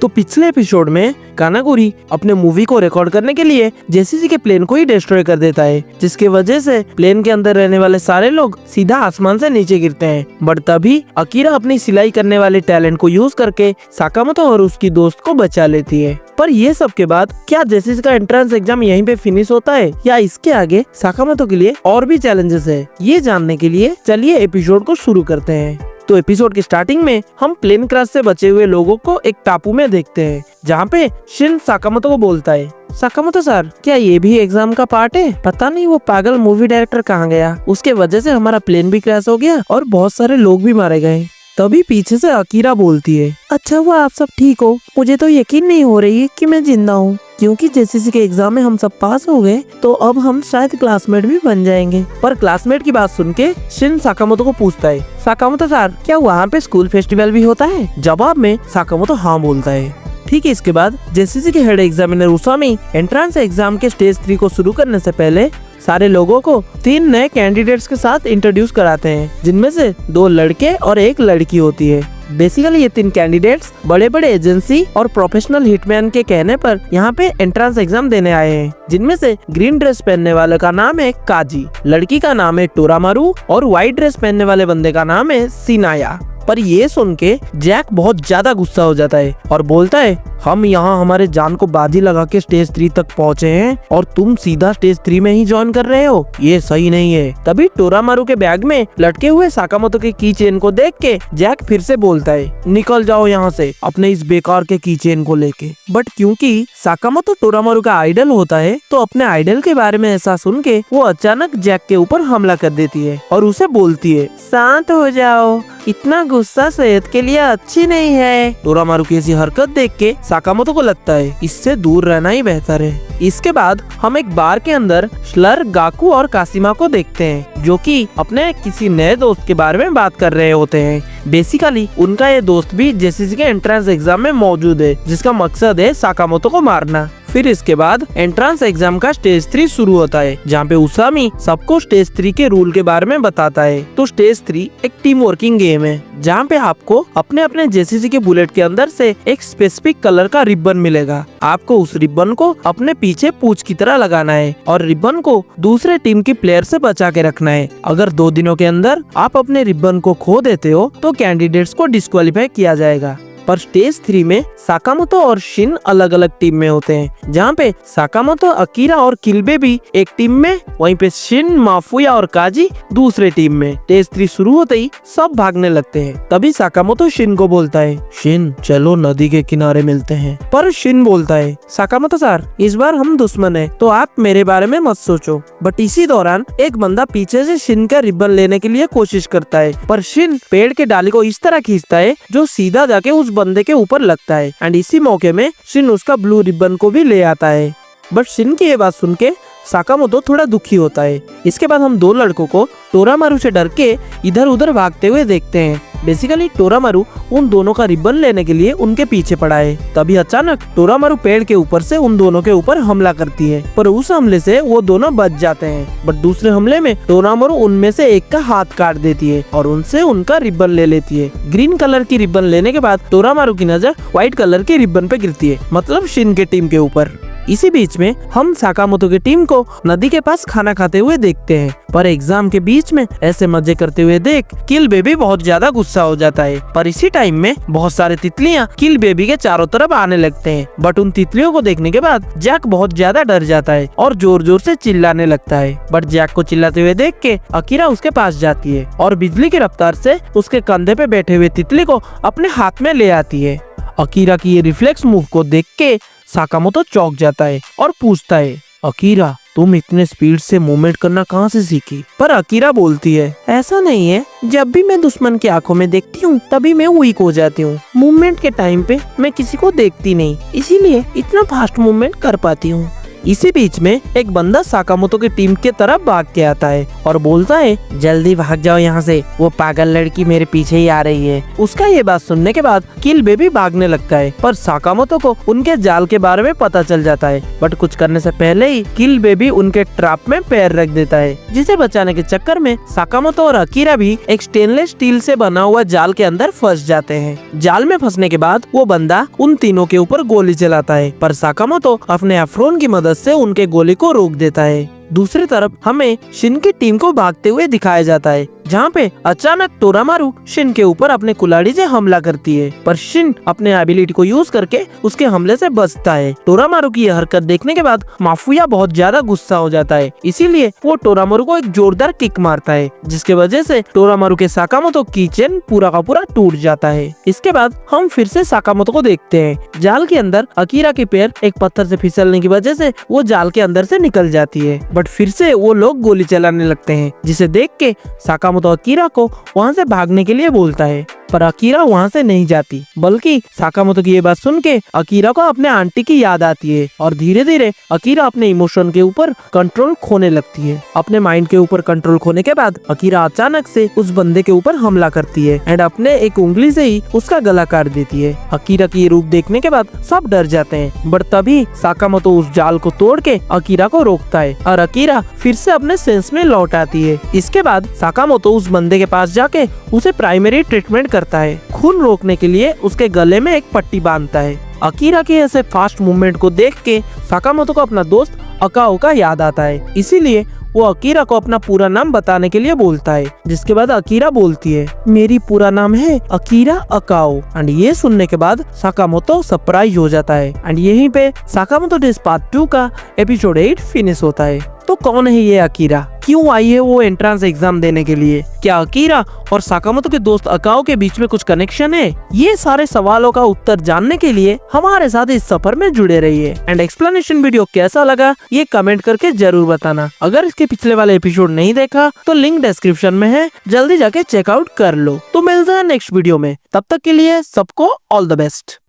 तो पिछले एपिसोड में कानागुरी अपने मूवी को रिकॉर्ड करने के लिए जेसीसी के प्लेन को ही डिस्ट्रॉय कर देता है, जिसकी वजह से प्लेन के अंदर रहने वाले सारे लोग सीधा आसमान से नीचे गिरते हैं। बट तभी अकीरा अपनी सिलाई करने वाले टैलेंट को यूज करके साकामोतो और उसकी दोस्त को बचा लेती है। पर ये सब के बाद क्या जेसीसी का एंट्रेंस एग्जाम यहीं पे फिनिश होता है या इसके आगे साकामोतो के लिए और भी चैलेंजेस है? ये जानने के लिए चलिए एपिसोड को शुरू करते हैं। तो एपिसोड की स्टार्टिंग में हम प्लेन क्रैश से बचे हुए लोगों को एक टापू में देखते हैं, जहाँ पे शिन साकामोतो को बोलता है, साकामोतो सर, क्या ये भी एग्जाम का पार्ट है? पता नहीं वो पागल मूवी डायरेक्टर कहाँ गया, उसके वजह से हमारा प्लेन भी क्रैश हो गया और बहुत सारे लोग भी मारे गए। तभी पीछे से अकीरा बोलती है, अच्छा हुआ आप सब ठीक हो, मुझे तो यकीन नहीं हो रही है कि मैं जिंदा हूँ, क्योंकि जेसीसी के एग्जाम में हम सब पास हो गए तो अब हम शायद क्लासमेट भी बन जाएंगे। पर क्लासमेट की बात सुन के शिन साकामोतो को पूछता है, साकामोतो सर, क्या वहाँ पे स्कूल फेस्टिवल भी होता है? जवाब में साकामोतो हाँ बोलता है। ठीक है, इसके बाद जेसीसी के हेड एग्जामिनर उसामी एंट्रेंस एग्जाम के स्टेज 3 को शुरू करने से पहले सारे लोगों को 3 नए कैंडिडेट्स के साथ इंट्रोड्यूस कराते हैं, जिनमें से 2 लड़के और 1 लड़की होती है। बेसिकली ये 3 कैंडिडेट्स बड़े बड़े एजेंसी और प्रोफेशनल हिटमैन के कहने पर यहाँ पे एंट्रेंस एग्जाम देने आए हैं, जिनमें से ग्रीन ड्रेस पहनने वाले का नाम है काजी, लड़की का नाम है टोरामारू और व्हाइट ड्रेस पहनने वाले बंदे का नाम है सिनाया। पर ये सुन के जैक बहुत ज्यादा गुस्सा हो जाता है और बोलता है, हम यहाँ हमारे जान को बाजी लगा के स्टेज 3 तक पहुँचे हैं और तुम सीधा स्टेज 3 में ही ज्वाइन कर रहे हो, ये सही नहीं है। तभी टोरामारू के बैग में लटके हुए साकामोतो के की चेन को देख के जैक फिर से बोलता है, निकल जाओ यहाँ से अपने इस बेकार के की चेन को लेके। बट क्योंकि साकामोतो टोरामारू का आइडल होता है, तो अपने आइडल के बारे में ऐसा सुन के वो अचानक जैक के ऊपर हमला कर देती है और उसे बोलती है, शांत हो जाओ, इतना गुस्सा सेहत के लिए अच्छी नहीं है। टोरामारू की ऐसी हरकत देख के साकामोतो को लगता है इससे दूर रहना ही बेहतर है। इसके बाद हम एक बार के अंदर स्लर, गाकू और कासिमा को देखते हैं, जो कि अपने किसी नए दोस्त के बारे में बात कर रहे होते हैं। बेसिकली उनका ये दोस्त भी जेसीसी के एंट्रेंस एग्जाम में मौजूद है, जिसका मकसद है साकामोतो को मारना। फिर इसके बाद एंट्रेंस एग्जाम का स्टेज 3 शुरू होता है, जहाँ पे उसामी सबको स्टेज 3 के रूल के बारे में बताता है। तो स्टेज 3 एक टीम वर्किंग गेम है, जहाँ पे आपको अपने अपने जेसीसी के बुलेट के अंदर से एक स्पेसिफिक कलर का रिबन मिलेगा। आपको उस रिबन को अपने पीछे पूंछ की तरह लगाना है और रिबन को दूसरे टीम की प्लेयर से बचा के रखना है। अगर 2 दिनों के अंदर आप अपने रिबन को खो देते हो तो कैंडिडेट्स को डिस्क्वालीफाई किया जाएगा। पर स्टेज 3 में साकामोतो और शिन अलग अलग टीम में होते हैं, जहाँ पे साकामोतो, अकीरा और किल्बे भी एक टीम में, वहीं पे शिन, माफुया और काजी दूसरे टीम में। स्टेज 3 शुरू होते ही सब भागने लगते हैं। तभी साकामोतो शिन को बोलता है, शिन चलो नदी के किनारे मिलते हैं। पर शिन बोलता है, साकामोतो सर, इस बार हम दुश्मन है तो आप मेरे बारे में मत सोचो। बट इसी दौरान एक बंदा पीछे से शिन का रिबन लेने के लिए कोशिश करता है, पर शिन पेड़ के डाली को इस तरह खींचता है जो सीधा जाके उस बंदे के ऊपर लगता है। एंड इसी मौके में शिन उसका ब्लू रिबन को भी ले आता है। बट शिन की ये बात सुन के साकामोतो थोड़ा दुखी होता है। इसके बाद हम 2 लड़कों को टोरामारू से डर के इधर उधर भागते हुए देखते हैं। बेसिकली टोरामारू उन दोनों का रिबन लेने के लिए उनके पीछे पड़ा है। तभी अचानक टोरामारू पेड़ के ऊपर से उन दोनों के ऊपर हमला करती है, पर उस हमले से वो दोनों बच जाते हैं। बट दूसरे हमले में टोरामारू उनमें से एक का हाथ काट देती है और उनसे उनका रिबन ले लेती है। ग्रीन कलर की रिबन लेने के बाद टोरामारू की नजर व्हाइट कलर के रिबन पे गिरती है, मतलब शिन के टीम के ऊपर। इसी बीच में हम साकामोतो की टीम को नदी के पास खाना खाते हुए देखते हैं। पर एग्जाम के बीच में ऐसे मजे करते हुए देख किल बेबी बहुत ज्यादा गुस्सा हो जाता है। पर इसी टाइम में बहुत सारे तितलियां किल बेबी के चारों तरफ आने लगते हैं। बट उन तितलियों को देखने के बाद जैक बहुत ज्यादा डर जाता है और जोर जोर से चिल्लाने लगता है। बट जैक को चिल्लाते हुए देख के अकीरा उसके पास जाती है और बिजली की रफ्तार से उसके कंधे पे बैठे हुए तितली को अपने हाथ में ले आती है। अकीरा की ये रिफ्लेक्स मूव को देख के साकामोतो चौंक जाता है और पूछता है, अकीरा तुम इतने स्पीड से मूवमेंट करना कहाँ से सीखी? पर अकीरा बोलती है, ऐसा नहीं है, जब भी मैं दुश्मन की आंखों में देखती हूँ तभी मैं वीक हो जाती हूँ। मूवमेंट के टाइम पे मैं किसी को देखती नहीं, इसीलिए इतना फास्ट मूवमेंट कर पाती हूँ। इसी बीच में एक बंदा साकामोतो की टीम के तरफ भाग के आता है और बोलता है, जल्दी भाग जाओ यहाँ से, वो पागल लड़की मेरे पीछे ही आ रही है। उसका ये बात सुनने के बाद किल बेबी भागने लगता है, पर साकामोतो को उनके जाल के बारे में पता चल जाता है। बट कुछ करने से पहले ही किल बेबी उनके ट्रैप में पैर रख देता है, जिसे बचाने के चक्कर में साकामोतो और अकीरा भी एक स्टेनलेस स्टील से बना हुआ जाल के अंदर फंस जाते हैं। जाल में फंसने के बाद वो बंदा उन तीनों के ऊपर गोली चलाता है, पर साकामोतो अपने एफ्रोन की मदद से उनके गोली को रोक देता है। दूसरी तरफ हमें शिन की टीम को भागते हुए दिखाया जाता है, जहाँ पे अचानक टोरामारू शिन के ऊपर अपने कुल्हाड़ी से हमला करती है, पर शिन अपने एबिलिटी को यूज करके उसके हमले से बचता है। टोरामारू की यह हरकत देखने के बाद माफुया बहुत ज्यादा गुस्सा हो जाता है, इसीलिए वो टोरामारू को एक जोरदार किक मारता है, जिसके वजह से टोरामारू के साकामोतो की चेन पूरा का पूरा टूट जाता है। इसके बाद हम फिर से साकामोतो को देखते हैं। जाल के अंदर अकीरा के पैर एक पत्थर से फिसलने की वजह से वो जाल के अंदर से निकल जाती है, बट फिर से वो लोग गोली चलाने लगते हैं, जिसे देख के साकामोतो अकीरा को वहाँ से भागने के लिए बोलता है, पर अकीरा वहाँ से नहीं जाती, बल्कि साकामोतो की ये बात सुन के अकीरा को अपने आंटी की याद आती है और धीरे धीरे अकीरा अपने इमोशन के ऊपर कंट्रोल खोने लगती है। अपने माइंड के ऊपर कंट्रोल खोने के बाद अकीरा अचानक से उस बंदे के ऊपर हमला करती है एंड अपने एक उंगली से ही उसका गला काट देती है। अकीरा की रूप देखने के बाद सब डर जाते हैं, बट तभी साकामोतो उस जाल को तोड़ के अकीरा को रोकता है और अकीरा फिर से अपने सेंस में लौट आती है। इसके बाद साकामोतो उस बंदे के पास जाके उसे प्राइमरी ट्रीटमेंट करता है। खून रोकने के लिए उसके गले में एक पट्टी बांधता है। अकीरा के ऐसे फास्ट मूवमेंट को देख के साकामोतो को अपना दोस्त अकाओ का याद आता है, इसीलिए वो अकीरा को अपना पूरा नाम बताने के लिए बोलता है, जिसके बाद अकीरा बोलती है, मेरी पूरा नाम है अकीरा अकाओ। एंड ये सुनने के बाद साकामोतो सरप्राइज हो जाता है एंड यहीं पे साकामोतो डेज पार्ट 2 का एपिसोड 8 फिनिश होता है। तो कौन है ये अकीरा, क्यों आई है वो एंट्रेंस एग्जाम देने के लिए, क्या अकीरा और साकामोतो के दोस्त अकाओ के बीच में कुछ कनेक्शन है? ये सारे सवालों का उत्तर जानने के लिए हमारे साथ इस सफर में जुड़े रहिए। एंड एक्सप्लेनेशन वीडियो कैसा लगा ये कमेंट करके जरूर बताना। अगर इसके पिछले वाले एपिसोड नहीं देखा तो लिंक डिस्क्रिप्शन में है, जल्दी जाके चेकआउट कर लो। तो मिलते हैं नेक्स्ट वीडियो में, तब तक के लिए सबको ऑल द बेस्ट।